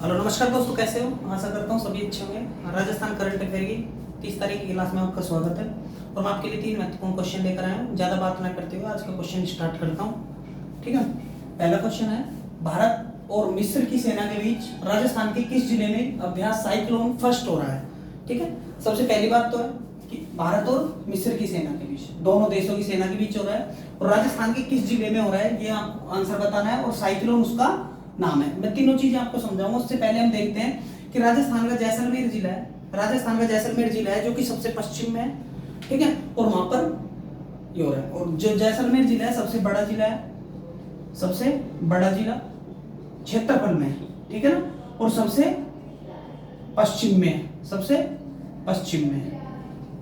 Hello नमस्कार दोस्तों, कैसे हो? आशा करता हूँ सभी अच्छे होंगे। राजस्थान करंट अफेयर की 30 तारीख की क्लास में आपका स्वागत है और मैं आपके लिए 3 महत्वपूर्ण क्वेश्चन लेकर आया हूँ। ज़्यादा बात न करते हुए आज का क्वेश्चन स्टार्ट करता हूँ। ठीक है, पहला क्वेश्चन है, भारत और मिस्र की सेना के बीच राजस्थान के किस जिले में अभ्यास साइक्लोन फर्स्ट हो रहा है? ठीक है, सबसे पहली बात तो है कि भारत और मिस्र की सेना के बीच, दोनों देशों की सेना के बीच हो रहा है और राजस्थान के किस जिले में हो रहा है ये आपको आंसर बताना है और साइक्लोन उसका नाम है। मैं तीनों चीजें आपको समझाऊंगा। उससे पहले हम देखते हैं कि राजस्थान का जैसलमेर जिला है, राजस्थान का जैसलमेर जिला है जो कि सबसे पश्चिम में है। ठीक है, और वहां पर ये हो रहा है और जो जैसलमेर जिला है सबसे बड़ा जिला है, सबसे बड़ा जिला क्षेत्रफल में है। ठीक है ना, और सबसे पश्चिम में है, सबसे पश्चिम में है।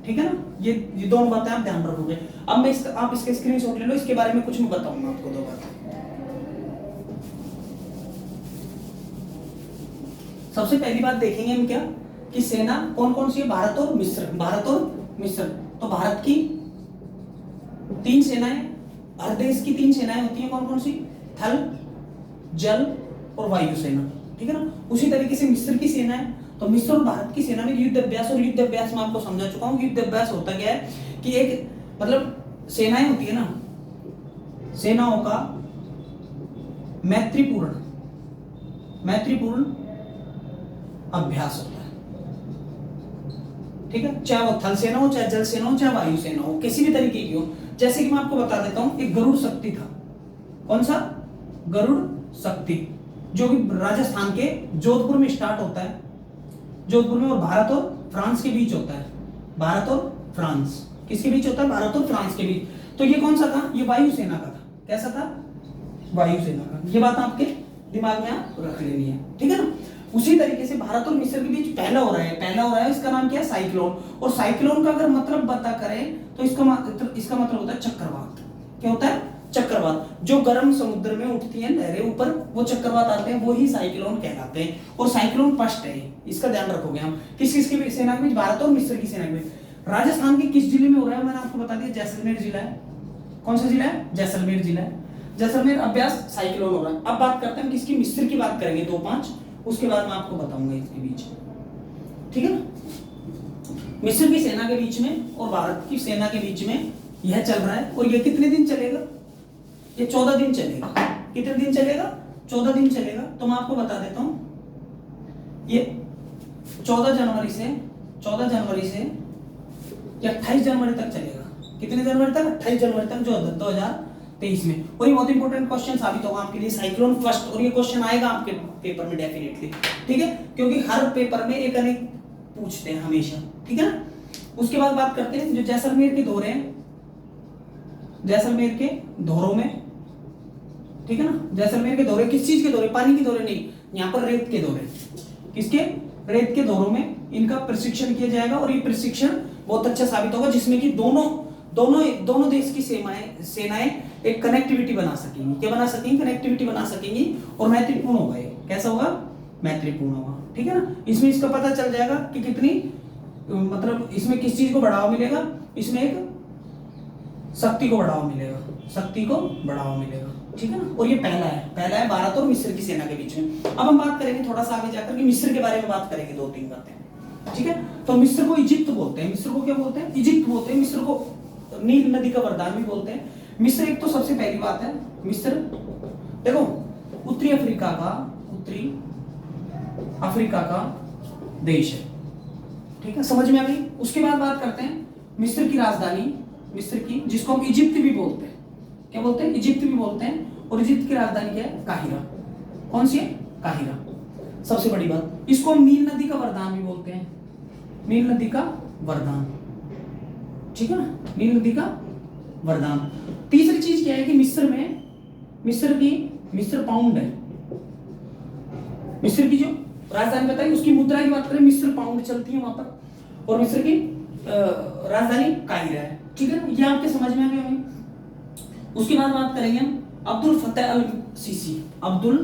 ठीक है ना, ये दोनों बातें आप ध्यान रखोगे। अब मैं आप इसके स्क्रीनशॉट ले लो, इसके बारे में कुछ मैं बताऊंगा आपको दो बातें। सबसे पहली बात देखेंगे हम क्या कि सेना कौन कौन सी है, भारत और मिस्र। भारत और मिस्र, तो भारत की 3 सेनाएं, हर देश की 3 सेनाएं होती हैं। कौन कौन सी? थल, जल और वायु सेना। ठीक है ना, उसी तरीके से मिस्र की सेना है। तो मिस्र और भारत की सेना में युद्ध अभ्यास, और युद्ध अभ्यास मैं आपको समझा चुका हूं। युद्ध अभ्यास होता क्या है कि एक मतलब सेनाएं होती है ना, सेनाओं का मैत्रीपूर्ण अभ्यास होता है। ठीक है, चाहे वो थल सेना हो, चाहे जल सेना हो, चाहे वायु सेना हो, किसी भी तरीके की हो। जैसे कि मैं आपको बता देता हूं, एक गरुड़ शक्ति था। कौन सा? गरुड़ शक्ति, जो कि राजस्थान के जोधपुर में स्टार्ट होता है, जोधपुर में, और भारत और फ्रांस के बीच होता है। भारत और फ्रांस किसके बीच होता है? भारत और फ्रांस के बीच। तो ये कौन सा था? ये वायु सेना का था। कैसा था? वायु सेना का। ये बात आपके दिमाग में आप रख लेनी है। ठीक है ना, उसी तरीके से भारत और मिस्र के बीच पहला हो रहा है, इसका नाम क्या है? साइक्लोन। और साइक्लोन का अगर मतलब बता करें तो इसका मतलब होता है चक्रवात। क्या होता है? चक्रवात। जो गर्म समुद्र में उठती है लहरें ऊपर, वो चक्रवात आते हैं, वो ही साइक्लोन कहलाते हैं। और साइक्लोन फर्स्ट है, इसका ध्यान रखोगे हम। किस किस की सेना के बीच? भारत और मिस्र की सेना के बीच। राजस्थान के किस जिले में हो रहा है? मैंने आपको बता दिया, जैसलमेर जिला है। कौन सा जिला है? जैसलमेर जिला है। जैसलमेर अभ्यास साइक्लोन हो रहा है। अब बात करते हैं हम किसकी? मिस्र की बात करेंगे 2-5, उसके बाद मैं आपको बताऊंगा इसके बीच। ठीक है ना, मिस्र की सेना के बीच में और भारत की सेना के बीच में यह चल रहा है। और ये कितने दिन चलेगा? ये 14 दिन चलेगा। कितने दिन चलेगा? 14 दिन चलेगा। तो मैं आपको बता देता हूं, ये 14 जनवरी से या 28 जनवरी तक चलेगा। कितने जनवरी तक? 28 जनवरी तक, जो 2023 में। और ये बहुत इंपॉर्टेंट क्वेश्चन साबित होगा आपके लिए, साइक्लोन फर्स्ट। और ये क्वेश्चन आएगा आपके पेपर में डेफिनेटली। ठीक है, क्योंकि हर पेपर में एक अनेक पूछते हैं हमेशा। ठीक है ना, उसके बाद बात करते हैं जो जैसलमेर के दौरे हैं, जैसलमेर के दौरों में। ठीक है ना, जैसलमेर के दौरे किस चीज के दौरे? पानी के दौरे नहीं, यहाँ पर रेत के दौरे। किसके? रेत के दौरों में इनका प्रशिक्षण किया जाएगा। और ये प्रशिक्षण बहुत अच्छा साबित होगा, जिसमें कि दोनों देश की सेनाएं एक कनेक्टिविटी बना सकेंगी। क्या बना सकेंगी? कनेक्टिविटी बना सकेंगी। और मैत्रीपूर्ण होगा। ये कैसा होगा? मैत्रीपूर्ण होगा। ठीक है ना, इसमें इसका पता चल जाएगा कि कितनी मतलब इसमें किस चीज को बढ़ावा मिलेगा। इसमें एक शक्ति को बढ़ावा मिलेगा, ठीक है ना। और ये पहला है भारत और मिस्र की सेना के बीच में। अब हम बात करेंगे थोड़ा सा आगे जाकर कि मिस्र के बारे में बात करेंगे 2-3 बातें। ठीक है, तो मिस्र को इजिप्ट बोलते हैं। मिस्र को क्या बोलते हैं? इजिप्ट बोलते हैं। मिस्र को नील नदी का वरदान भी बोलते हैं। मिस्र एक तो सबसे पहली बात है, मिस्र देखो उत्तरी अफ्रीका का देश है। ठीक है, समझ में आ गई। उसके बाद बात करते हैं मिस्र की राजधानी, मिस्र की, जिसको हम इजिप्ट भी बोलते हैं। क्या बोलते हैं? इजिप्ट भी बोलते हैं। और इजिप्ट की राजधानी क्या है? काहिरा। कौन सी है? काहिरा। सबसे बड़ी बात, इसको हम नील नदी का वरदान भी बोलते हैं। नील नदी का वरदान, ठीक है ना, नील नदी का वरदान। तीसरी चीज क्या है कि मिस्र पाउंड है। मिस्र की जो राजधानी बताई, उसकी मुद्रा की बात करें, मिस्र पाउंड चलती है वहां पर। और मिस्र की राजधानी काहिरा है। ठीक है ना, ये आपके समझ में आ गया। उसके बाद बात करेंगे हम अब्दुल फतेह अल सीसी। अब्दुल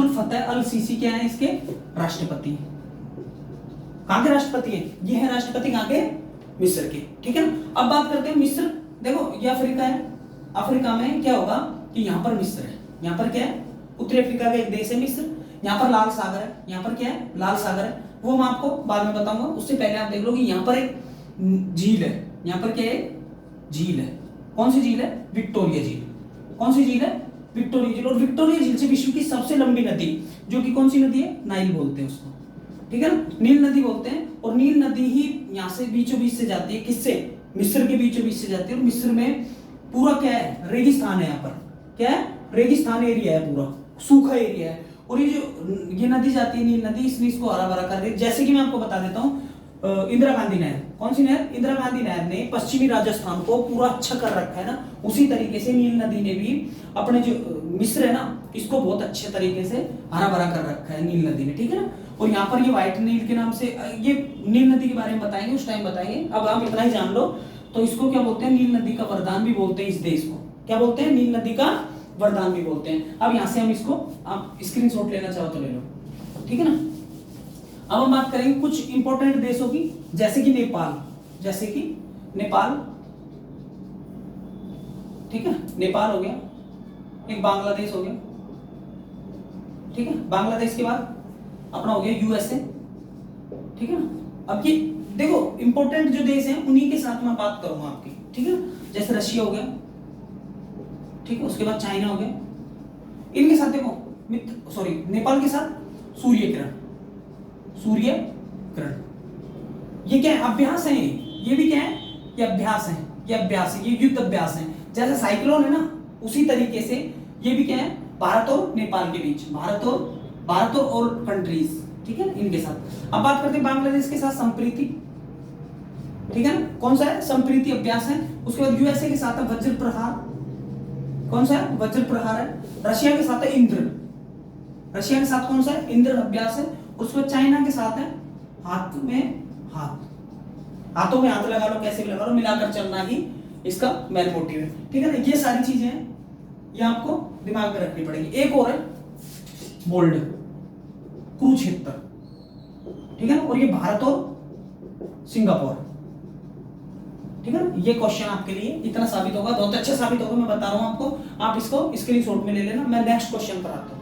फतेह अल सीसी क्या है? इसके राष्ट्रपति। कहां के राष्ट्रपति है? ये है राष्ट्रपति कहां के? मिस्र के। ठीक है ना, अब बात करते हैं मिस्र। देखो ये अफ्रीका है, अफ्रीका में क्या होगा कि यहाँ पर मिस्र है, यहाँ पर क्या है, उत्तरी अफ्रीका का एक देश है मिस्र, यहाँ पर लाल सागर है, यहाँ पर क्या है, लाल सागर है, वो मैं आपको बाद में बताऊंगा। उससे पहले आप देख लो कि यहाँ पर एक झील है, यहाँ पर क्या है, झील है, कौन सी झील है, विक्टोरिया झील। कौन सी झील है, विक्टोरिया झील। और विक्टोरिया झील से विश्व की सबसे लंबी नदी, जो कि कौन सी नदी है, नाइल बोलते हैं उसको, ठीक है ना, नील नदी बोलते हैं। और नील नदी ही यहाँ से बीचों बीच से जाती है, किससे, मिस्र के बीचों बीच से जाती है। और मिस्र में पूरा क्या है, रेगिस्तान है, यहाँ पर क्या है, रेगिस्तान एरिया है, पूरा सूखा एरिया है। और ये जो ये नदी जाती है, नील नदी, इसलिए इसको हरा भरा कर रही है। जैसे कि मैं आपको बता देता हूँ, इंदिरा गांधी नहर, कौन सी नहर, इंदिरा गांधी नहर ने पश्चिमी राजस्थान को पूरा अच्छा कर रखा है ना, उसी तरीके से नील नदी ने भी अपने जो मिस्र है ना, इसको बहुत अच्छे तरीके से हरा भरा कर रखा है नील नदी ने, ठीक है ना। और यहाँ पर ये व्हाइट नील के नाम से, ये नील नदी के बारे में बताएंगे, उस टाइम बताएंगे, अब आप इतना ही जान लो। तो इसको क्या बोलते हैं, नील नदी का वरदान भी बोलते हैं इस देश को, क्या बोलते हैं, नील नदी का वरदान भी बोलते हैं। अब यहाँ से हम इसको, आप स्क्रीनशॉट लेना चाहो तो ले लो, ठीक है ना। अब हम बात करेंगे कुछ इंपॉर्टेंट देशों की, जैसे कि नेपाल, जैसे कि नेपाल, ठीक है, नेपाल हो गया, एक बांग्लादेश हो गया, ठीक है, बांग्लादेश के बाद अपना हो गया यूएसए, ठीक है ना। अब ये देखो इंपॉर्टेंट जो देश हैं उन्हीं के साथ मैं बात करूंगा आपकी, ठीक है, जैसे रशिया हो गया, ठीक है, उसके बाद चाइना हो गया, इनके साथ देखो मित्र, सॉरी, नेपाल के साथ सूर्य किरण, सूर्य किरण, ये क्या है, अभ्यास है, ये भी क्या है, ये अभ्यास है, ये अभ्यास है, ये युद्ध अभ्यास है। जैसे साइक्लोन है ना, उसी तरीके से ये भी क्या है, भारत और नेपाल के बीच, भारत और कंट्रीज, ठीक है, इनके साथ। अब बात करते हैं बांग्लादेश के साथ संप्रीति, ठीक है ना, कौन सा है, संप्रीति अभ्यास है। उसके बाद यूएसए के साथ है वज्र प्रहार, कौन सा है, वज्र प्रहार है। रशिया के साथ है इंद्र, रशिया के साथ कौन सा है, इंद्र अभ्यास है। उसके बाद चाइना के साथ है हाथ में हाथ, हाथों में हाथ लगा लो, कैसे भी लगा लो, मिलाकर चलना ही इसका मेन मोटिव है, ठीक है ना। ये सारी चीजें हैं, ये आपको दिमाग में रखनी पड़ेगी। एक और है बोल्ड, कुरुक्षेत्र, ठीक है ना, और ये भारत और सिंगापुर, ठीक है ना। ये क्वेश्चन आपके लिए इतना साबित होगा, बहुत अच्छा साबित होगा, मैं बता रहा हूं आपको, आप इसको स्क्रीनशॉट में ले लेना। मैं नेक्स्ट क्वेश्चन पर आता हूं।